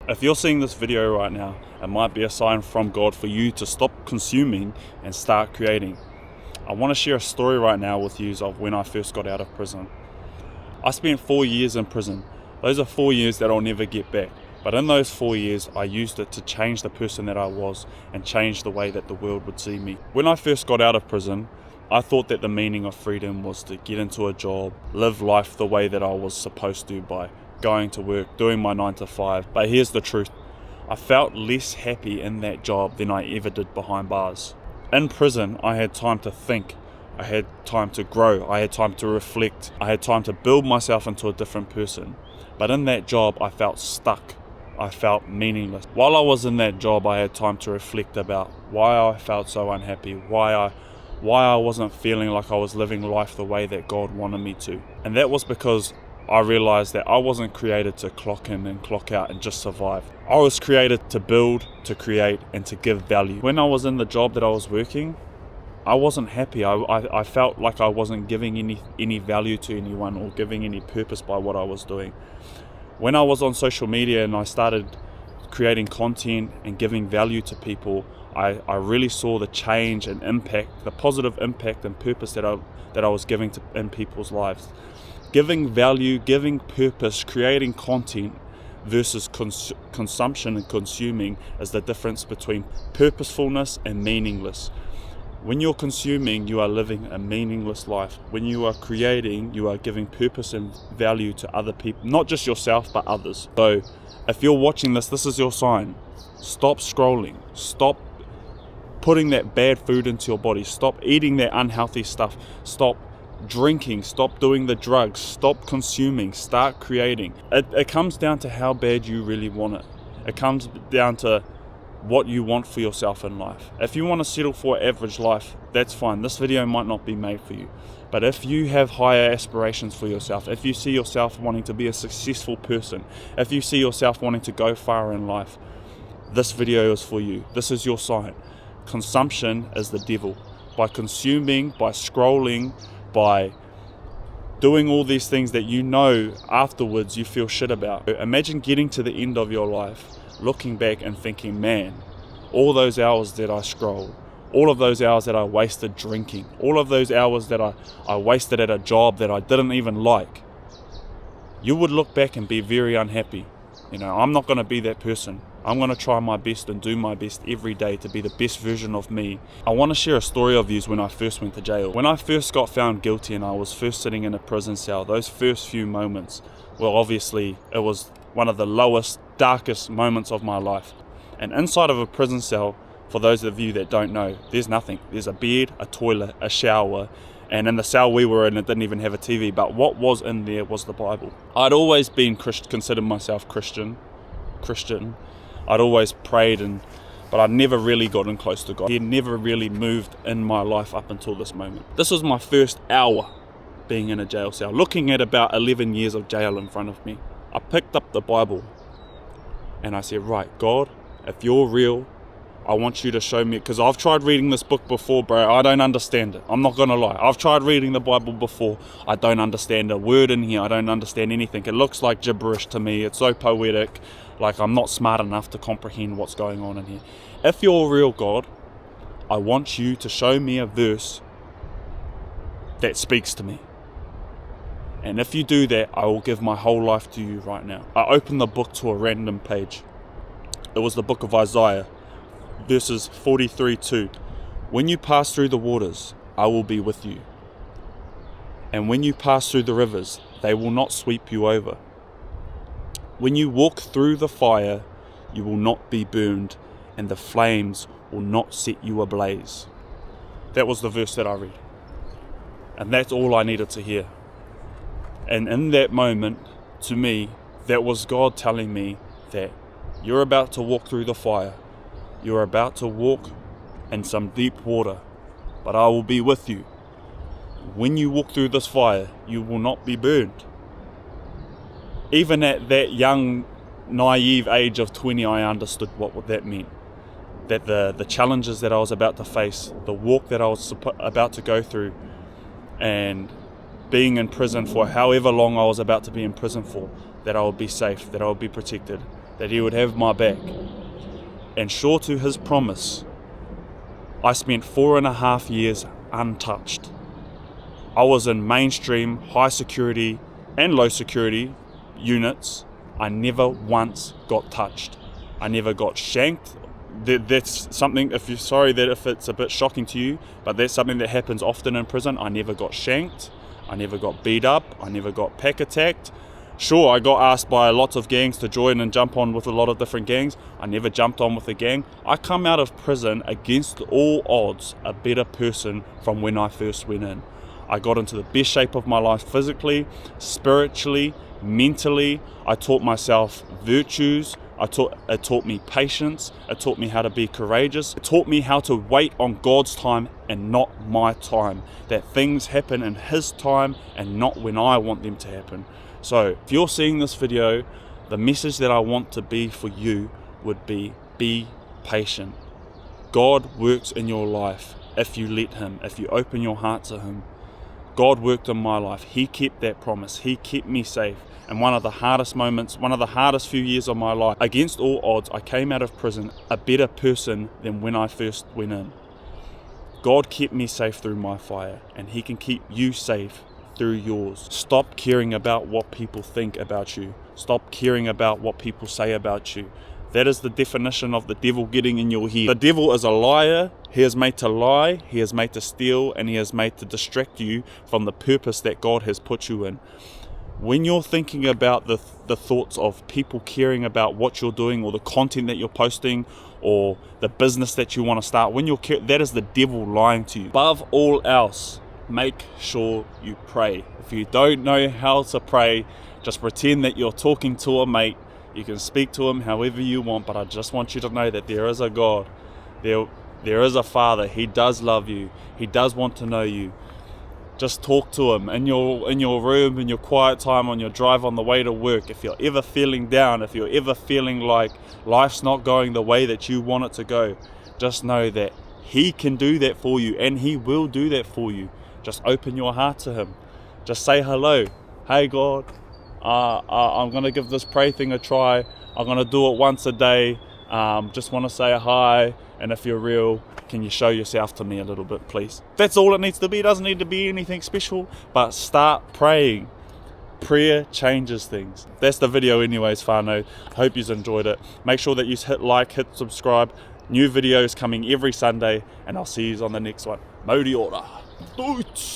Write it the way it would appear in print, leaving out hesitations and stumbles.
If you're seeing this video right now, it might be a sign from God for you to stop consuming and start creating. I want to share a story right now with you of when I first got out of prison. I spent 4 years in prison. Those are 4 years that I'll never get back. But in those 4 years, I used it to change the person that I was and change the way that the world would see me. When I first got out of prison, I thought that the meaning of freedom was to get into a job, live life the way that I was supposed to by going to work, doing my 9 to 5. But here's the truth. I felt less happy in that job than I ever did behind bars. In prison, I had time to think. I had time to grow. I had time to reflect. I had time to build myself into a different person. But in that job, I felt stuck. I felt meaningless. While I was in that job, I had time to reflect about why I felt so unhappy, why I wasn't feeling like I was living life the way that God wanted me to. And that was because I realized that I wasn't created to clock in and clock out and just survive. I was created to build, to create, and to give value. When I was in the job that I was working, I wasn't happy. I felt like I wasn't giving any value to anyone or giving any purpose by what I was doing. When I was on social media and I started creating content and giving value to people, I really saw the change and impact, the positive impact and purpose that I was giving in people's lives. Giving value, giving purpose, creating content versus consumption and consuming is the difference between purposefulness and meaningless. When you're consuming, you are living a meaningless life. When you are creating, you are giving purpose and value to other people, not just yourself, but others. So if you're watching this is your sign. Stop scrolling. Stop putting that bad food into your body. Stop eating that unhealthy stuff. Stop drinking. Stop doing the drugs. Stop consuming. Start creating. It comes down to how bad you really want it. It comes down to what you want for yourself in life. If you want to settle for an average life, that's fine. This video might not be made for you. But if you have higher aspirations for yourself, if you see yourself wanting to be a successful person, if you see yourself wanting to go far in life, this video is for you. This is your sign. Consumption is the devil. By consuming, by scrolling, by doing all these things that you know afterwards you feel shit about. Imagine getting to the end of your life, looking back and thinking, man, all those hours that I scrolled, all of those hours that I wasted drinking, all of those hours that I wasted at a job that I didn't even like, you would look back and be very unhappy. I'm not going to be that person. I'm going to try my best and do my best every day to be the best version of me. I want to share a story of yours when I first went to jail. When I first got found guilty and I was first sitting in a prison cell, those first few moments, well, obviously it was one of the lowest, darkest moments of my life. And inside of a prison cell, for those of you that don't know, there's nothing. There's a bed, a toilet, a shower, and in the cell we were in, it didn't even have a TV, but what was in there was the Bible. I'd always been considered myself Christian. I'd always prayed, but I'd never really gotten close to God. He had never really moved in my life up until this moment. This was my first hour being in a jail cell, looking at about 11 years of jail in front of me. I picked up the Bible and I said, right, God, if you're real, I want you to show me, because I've tried reading this book before, bro. I don't understand it. I'm not going to lie. I've tried reading the Bible before. I don't understand a word in here. I don't understand anything. It looks like gibberish to me. It's so poetic. Like I'm not smart enough to comprehend what's going on in here. If you're real, God, I want you to show me a verse that speaks to me. And if you do that, I will give my whole life to you right now. I opened the book to a random page. It was the book of Isaiah. Verses 43:2. When you pass through the waters, I will be with you. And when you pass through the rivers, they will not sweep you over. When you walk through the fire, you will not be burned, and the flames will not set you ablaze. That was the verse that I read. And that's all I needed to hear. And in that moment, to me, that was God telling me that you're about to walk through the fire. You're about to walk in some deep water, but I will be with you. When you walk through this fire, you will not be burned. Even at that young, naive age of 20, I understood what that meant. That the challenges that I was about to face, the walk that I was about to go through, and being in prison for however long I was about to be in prison for, that I would be safe, that I would be protected, that he would have my back. And sure to his promise, I spent 4.5 years untouched. I was in mainstream, high security and low security units. I never once got touched. I never got shanked. That's something, if it's a bit shocking to you, but that's something that happens often in prison. I never got shanked. I never got beat up. I never got pack attacked. Sure, I got asked by lots of gangs to join and jump on with a lot of different gangs. I never jumped on with a gang. I come out of prison against all odds a better person from when I first went in. I got into the best shape of my life physically, spiritually, mentally. I taught myself virtues. It taught me patience. It taught me how to be courageous. It taught me how to wait on God's time and not my time. That things happen in His time and not when I want them to happen. So if you're seeing this video, the message that I want to be for you would be patient. God works in your life if you let Him, if you open your heart to Him. God worked in my life. He kept that promise. He kept me safe. And one of the hardest moments, one of the hardest few years of my life, against all odds, I came out of prison a better person than when I first went in. God kept me safe through my fire, and He can keep you safe through yours. Stop caring about what people think about you. Stop caring about what people say about you. That is the definition of the devil getting in your head. The devil is a liar. He is made to lie, he is made to steal, and he is made to distract you from the purpose that God has put you in. When you're thinking about the thoughts of people caring about what you're doing or the content that you're posting or the business that you want to start, that is the devil lying to you. Above all else, make sure you pray. If you don't know how to pray, just pretend that you're talking to a mate. You can speak to him however you want, but I just want you to know that there is a God. There is a Father. He does love you. He does want to know you. Just talk to Him in your room, in your quiet time, on your drive on the way to work. If you're ever feeling down, if you're ever feeling like life's not going the way that you want it to go, just know that He can do that for you, and He will do that for you. Just open your heart to Him. Just say hello. Hey God, I'm going to give this pray thing a try. I'm going to do it once a day. Just want to say hi, and if you're real, can you show yourself to me a little bit, please? That's all it needs to be. It doesn't need to be anything special, but start praying. Prayer changes things. That's the video anyways, whānau. Hope you've enjoyed it. Make sure that you hit like, hit subscribe. New videos coming every Sunday, and I'll see you on the next one. Mauri ora. Toots!